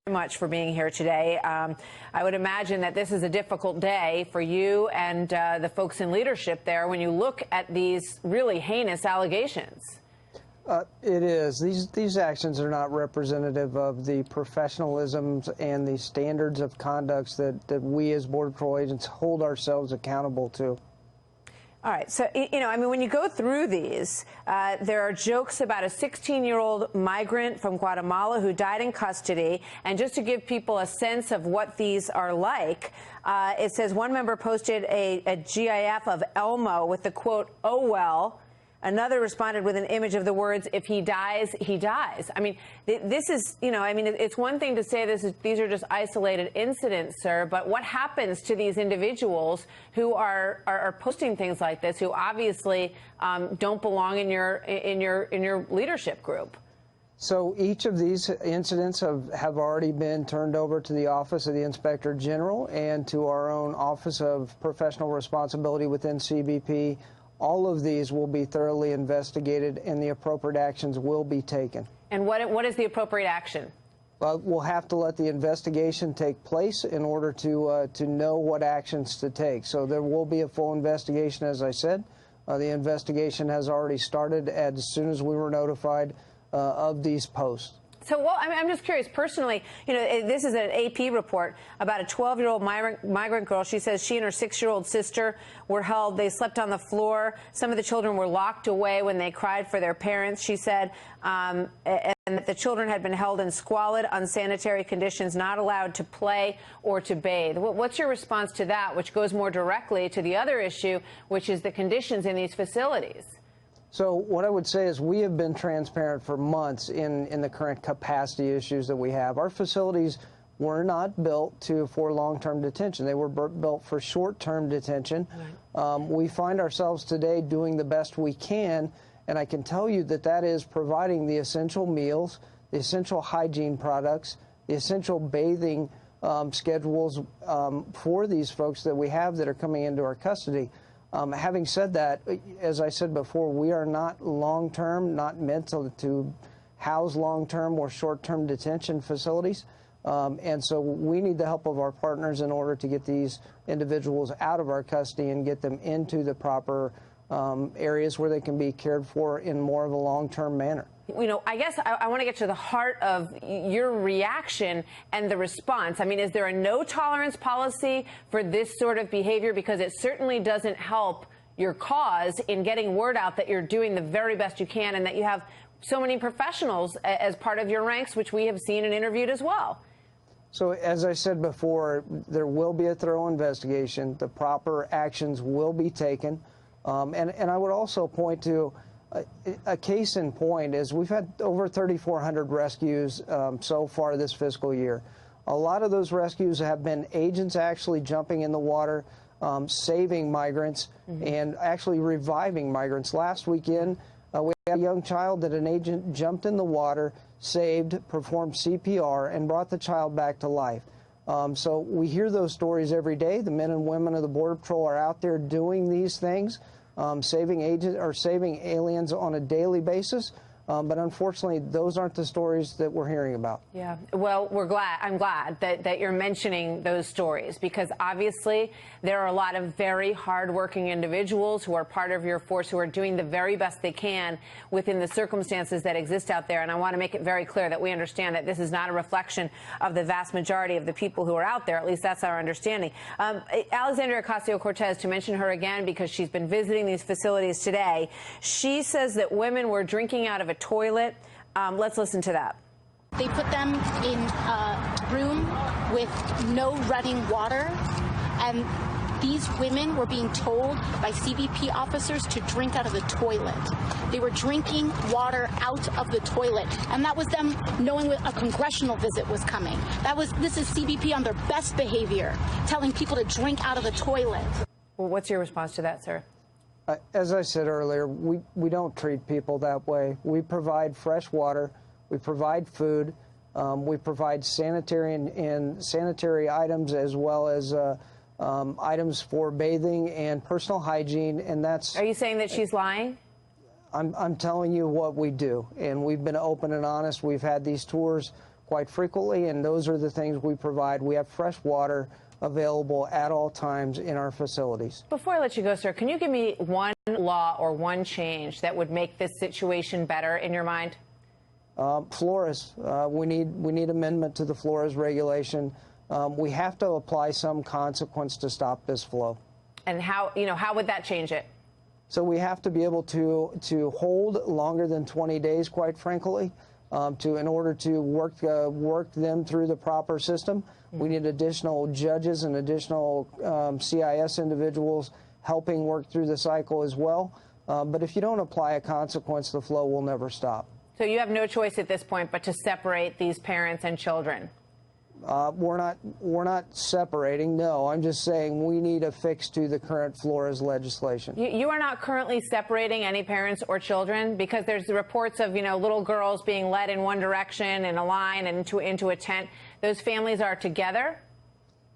Much for being here today. I would imagine that this is a difficult day for you and the folks in leadership there when you look at these really heinous allegations. It is. These actions are not representative of the professionalisms and the standards of conduct that we as Border Patrol agents hold ourselves accountable to. All right. So, I mean, when you go through these, there are jokes about a 16-year-old migrant from Guatemala who died in custody. And just to give people a sense of what these are like, it says one member posted a GIF of Elmo with the quote, "Oh, well." Another responded with an image of the words, "If he dies, he dies." I mean, this is, it's one thing to say these are just isolated incidents, sir, but what happens to these individuals who are posting things like this, who obviously don't belong in your leadership group? So each of these incidents have already been turned over to the Office of the Inspector General and to our own Office of Professional Responsibility within CBP. All of these will be thoroughly investigated, and the appropriate actions will be taken. And what is the appropriate action? We'll have to let the investigation take place in order to know what actions to take. So there will be a full investigation, as I said. The investigation has already started as soon as we were notified of these posts. So, well, I'm just curious, personally, this is an AP report about a 12-year-old migrant girl. She says she and her 6-year-old sister were held. They slept on the floor. Some of the children were locked away when they cried for their parents, she said, and that the children had been held in squalid, unsanitary conditions, not allowed to play or to bathe. What's your response to that, which goes more directly to the other issue, which is the conditions in these facilities? So what I would say is we have been transparent for months in the current capacity issues that we have. Our facilities were not built for long-term detention. They were built for short-term detention. Right. We find ourselves today doing the best we can, and I can tell you that is providing the essential meals, the essential hygiene products, the essential bathing schedules for these folks that we have that are coming into our custody. Having said that, as I said before, we are not long-term, not meant to house long-term or short-term detention facilities. And so we need the help of our partners in order to get these individuals out of our custody and get them into the proper areas where they can be cared for in more of a long-term manner. I guess I want to get to the heart of your reaction and the response. I mean, is there a no-tolerance policy for this sort of behavior? Because it certainly doesn't help your cause in getting word out that you're doing the very best you can and that you have so many professionals as part of your ranks, which we have seen and interviewed as well. So, as I said before, there will be a thorough investigation. The proper actions will be taken. And I would also point to a case in point is we've had over 3,400 rescues so far this fiscal year. A lot of those rescues have been agents actually jumping in the water, saving migrants, and actually reviving migrants. Last weekend, we had a young child that an agent jumped in the water, saved, performed CPR, and brought the child back to life. So we hear those stories every day. The men and women of the Border Patrol are out there doing these things. Saving aliens on a daily basis. But unfortunately, those aren't the stories that we're hearing about. Yeah, well, I'm glad that you're mentioning those stories, because obviously there are a lot of very hardworking individuals who are part of your force who are doing the very best they can within the circumstances that exist out there. And I want to make it very clear that we understand that this is not a reflection of the vast majority of the people who are out there. At least that's our understanding. Alexandria Ocasio-Cortez, to mention her again, because she's been visiting these facilities today, she says that women were drinking out of a toilet. Let's listen to that. They put them in a room with no running water, and these women were being told by CBP officers to drink out of the toilet. They were drinking water out of the toilet, and that was them knowing a congressional visit was coming. This is CBP on their best behavior, telling people to drink out of the toilet. Well, what's your response to that, sir? As I said earlier, we don't treat people that way. We provide fresh water, we provide food, we provide sanitary items, as well as items for bathing and personal hygiene, and that's... Are you saying that she's lying? I'm telling you what we do, and we've been open and honest. We've had these tours quite frequently, and those are the things we provide. We have fresh water available at all times in our facilities. Before I let you go, sir, can you give me one law or one change that would make this situation better in your mind? Flores. We need amendment to the Flores regulation. We have to apply some consequence to stop this flow. And how would that change it? So we have to be able to hold longer than 20 days, quite frankly, in order to work them through the proper system. We need additional judges and additional CIS individuals helping work through the cycle as well. But if you don't apply a consequence, the flow will never stop. So you have no choice at this point but to separate these parents and children. We're not separating. No, I'm just saying we need a fix to the current Flores legislation. You are not currently separating any parents or children, because there's the reports of little girls being led in one direction in a line and into a tent. Those families are together.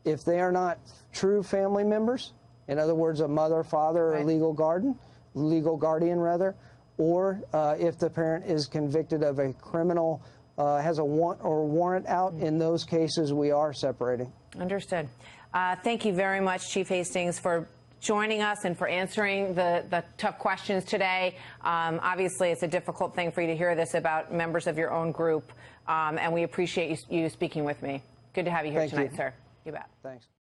If they are not true family members, in other words, a mother, father, or Right. legal guardian rather, or if the parent is convicted of a criminal. Has a warrant out, in those cases we are separating. Understood. Thank you very much, Chief Hastings, for joining us and for answering the tough questions today. Obviously, it's a difficult thing for you to hear this about members of your own group, and we appreciate you speaking with me. Good to have you here tonight, sir. You bet. Thanks.